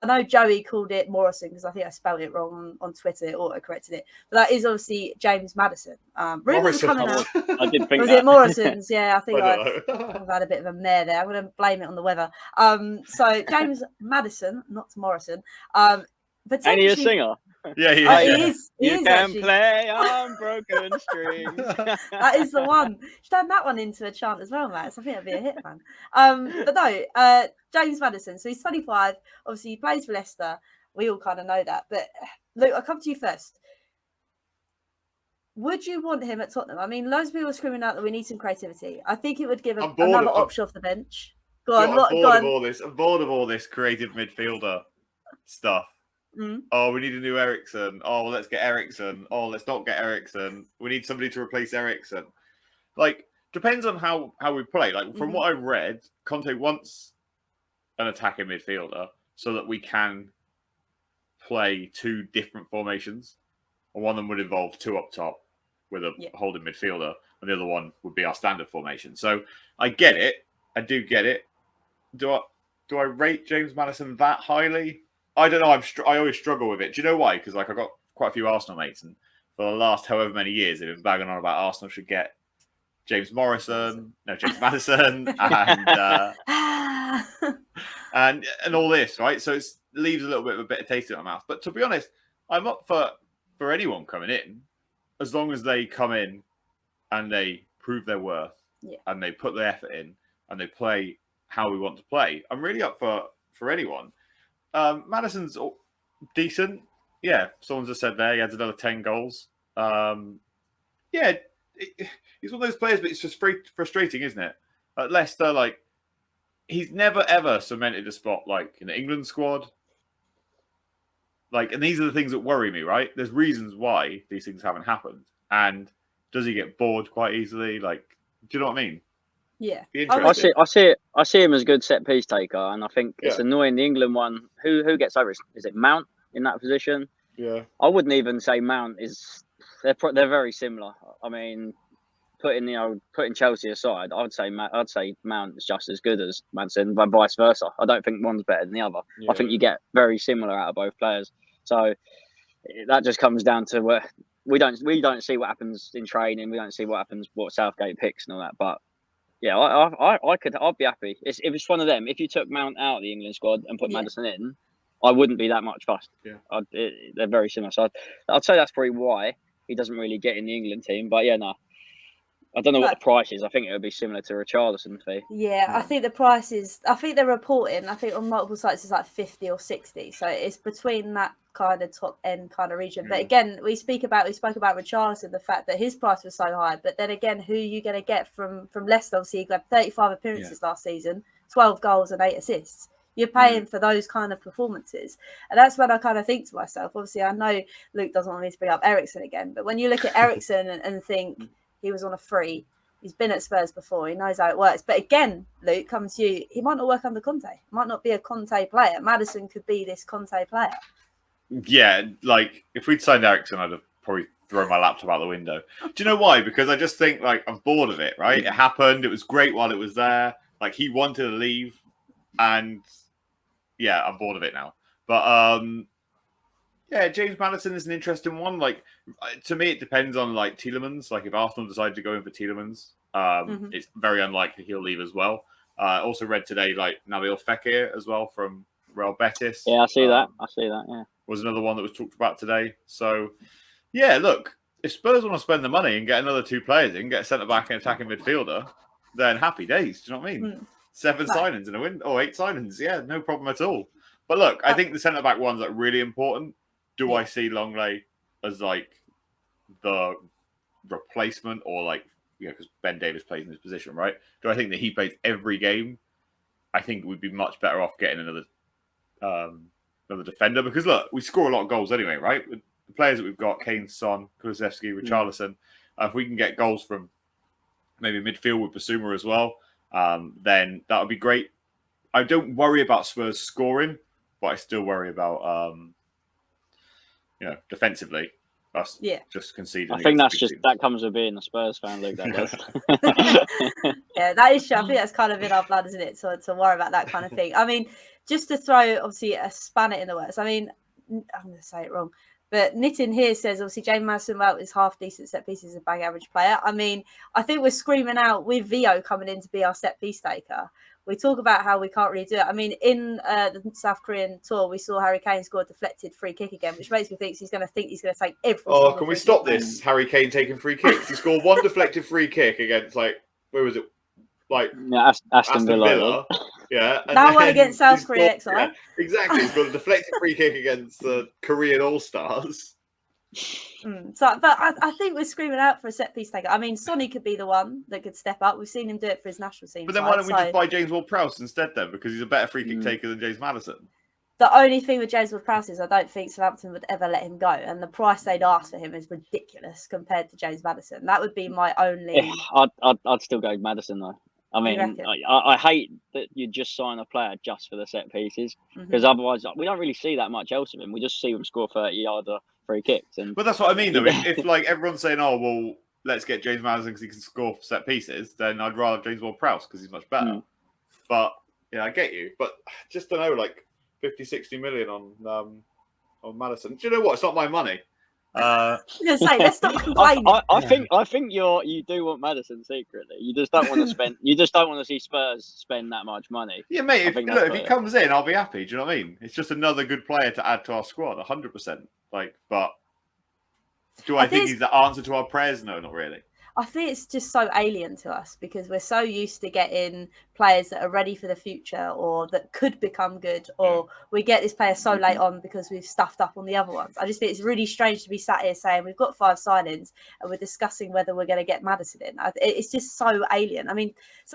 I know Joey called it Morrison because I think I spelled it wrong on Twitter. It auto-corrected it. But that is obviously James Maddison. Rumours are coming out. I did think Was that. it Morrison's? Yeah, I think I I've had a bit of a mare there. I'm going to blame it on the weather. So James Maddison, not Morrison. Ain't he a singer? Yeah, he is. He You is can actually play on broken strings. That is the one. Should turn that one into a chant as well, Matt. So I think it'd be a hit, man. But no, James Maddison. So he's 25. Obviously, he plays for Leicester. We all kind of know that. But Luke, I'll come to you first. Would you want him at Tottenham? I mean, loads of people are screaming out that we need some creativity. I think it would give another option off the bench. I'm bored of all this creative midfielder stuff. Oh, we need a new Eriksen. Oh, well, let's get Eriksen. Oh, let's not get Eriksen. We need somebody to replace Eriksen. Like, depends on how we play. Like, from what I've read, Conte wants an attacking midfielder so that we can play two different formations. And one of them would involve two up top with a holding midfielder, and the other one would be our standard formation. So I get it. I do get it. Do I rate James Maddison that highly? I don't know. I always struggle with it. Do you know why? Because like I got quite a few Arsenal mates, and for the last however many years, they've been bagging on about Arsenal should get James Maddison, and all this, right? So it leaves a little bit of a bitter taste in my mouth. But to be honest, I'm up for anyone coming in, as long as they come in and they prove their worth and they put the effort in and they play how we want to play. I'm really up for anyone. Maddison's decent. Yeah, someone just said there he adds another 10 goals. He's one of those players, but it's just frustrating, isn't it? At Leicester, like, he's never ever cemented a spot like in the England squad. Like, and these are the things that worry me, right? There's reasons why these things haven't happened. And does he get bored quite easily? Like, do you know what I mean? Yeah. I see him as a good set piece taker, and I think it's annoying the England one. Who gets over it? Is it Mount in that position? Yeah. I wouldn't even say Mount is. They're very similar. I mean, putting Chelsea aside, I'd say Mount is just as good as Maddison, but vice versa. I don't think one's better than the other. I think you get very similar out of both players. So that just comes down to where we don't see what happens in training. We don't see what happens, what Southgate picks and all that. But yeah, I'd be happy. If it's one of them, if you took Mount out of the England squad and put Maddison in, I wouldn't be that much fussed. Yeah. They're very similar. So I'd say that's probably why he doesn't really get in the England team. But yeah, no. I don't know what the price is. I think it would be similar to Richarlison fee. Yeah, I think the price is. I think they're reporting. I think on multiple sites it's like 50 or 60. So it's between that kind of top end kind of region. But again, we spoke about Richarlison, the fact that his price was so high. But then again, who are you going to get from Leicester? Obviously, he got 35 appearances last season, 12 goals and 8 assists. You're paying for those kind of performances. And that's when I kind of think to myself, obviously, I know Luke doesn't want me to bring up Eriksen again, but when you look at Eriksen and think he was on a free, he's been at Spurs before, he knows how it works. But again, Luke, comes to you, he might not work under Conte. He might not be a Conte player. Maddison could be this Conte player. Yeah, like, if we'd signed Eriksen, I'd have probably thrown my laptop out the window. Do you know why? Because I just think, like, I'm bored of it, right? It happened. It was great while it was there. Like, he wanted to leave. And, yeah, I'm bored of it now. But, James Maddison is an interesting one. Like, to me, it depends on, like, Tielemans. Like, if Arsenal decide to go in for Tielemans, it's very unlikely he'll leave as well. Also read today, like, Nabil Fekir as well from Real Betis. Yeah, I see that, yeah. Was another one that was talked about today. So, yeah, look, if Spurs want to spend the money and get another 2 players in, get a centre-back and attacking midfielder, then happy days. Do you know what I mean? 7 signings in a win, or 8 signings. Yeah, no problem at all. But look, I think the centre-back one's like really important. Do I see Longley as like the replacement, or like, because Ben Davies plays in his position, right? Do I think that he plays every game? I think we'd be much better off getting another defender, because look, we score a lot of goals anyway, right? With the players that we've got, Kane, Son, Kulusevski, Richarlison, if we can get goals from maybe midfield with Basuma as well, then that would be great. I don't worry about Spurs scoring, but I still worry about defensively. That's just conceding. I think that comes with being a Spurs fan, Luke. That does. Yeah, that is true. I think that's kind of in our blood, isn't it? To worry about that kind of thing. I mean, just to throw obviously a spanner in the works. I mean, I'm going to say it wrong, but Nitin here says obviously James Maddison is half decent set pieces, a bang average player. I mean, I think we're screaming out with Vio coming in to be our set piece taker. We talk about how we can't really do it. I mean, in the South Korean tour, we saw Harry Kane score a deflected free kick again, which makes me think he's going to take every. Oh, can we stop this? Harry Kane taking free kicks. He scored one deflected free kick against where was it? Aston Villa. Yeah, and that one against South Korea. Yeah, exactly. He's got a deflected free kick against the Korean All Stars. But I think we're screaming out for a set piece taker. I mean, Sonny could be the one that could step up. We've seen him do it for his national team. But then why don't we just buy James Ward-Prowse instead then? Because he's a better free kick taker than James Maddison. The only thing with James Ward-Prowse is I don't think Southampton would ever let him go, and the price they'd ask for him is ridiculous compared to James Maddison. That would be my only. I'd still go Maddison though. I mean, I hate that you just sign a player just for the set pieces, because otherwise we don't really see that much else of him. We just see him score 30-yarder free kicks. But that's what I mean, though. If like everyone's saying, "Oh, well, let's get James Maddison because he can score set pieces," then I'd rather James Ward-Prowse because he's much better. But yeah, I get you. But just don't know, like 50, 60 million on Maddison. Do you know what? It's not my money. Let's stop complaining. I think you do want Maddison secretly. You just don't want to spend. You just don't want to see Spurs spend that much money. Yeah, mate. If he comes in, I'll be happy. Do you know what I mean? It's just another good player to add to our squad. 100%. But do I think he's the answer to our prayers? No, not really. I think it's just so alien to us because we're so used to getting players that are ready for the future or that could become good, or we get this player so late on because we've stuffed up on the other ones. I just think it's really strange to be sat here saying we've got 5 signings and we're discussing whether we're going to get Maddison in. It's just so alien. I mean,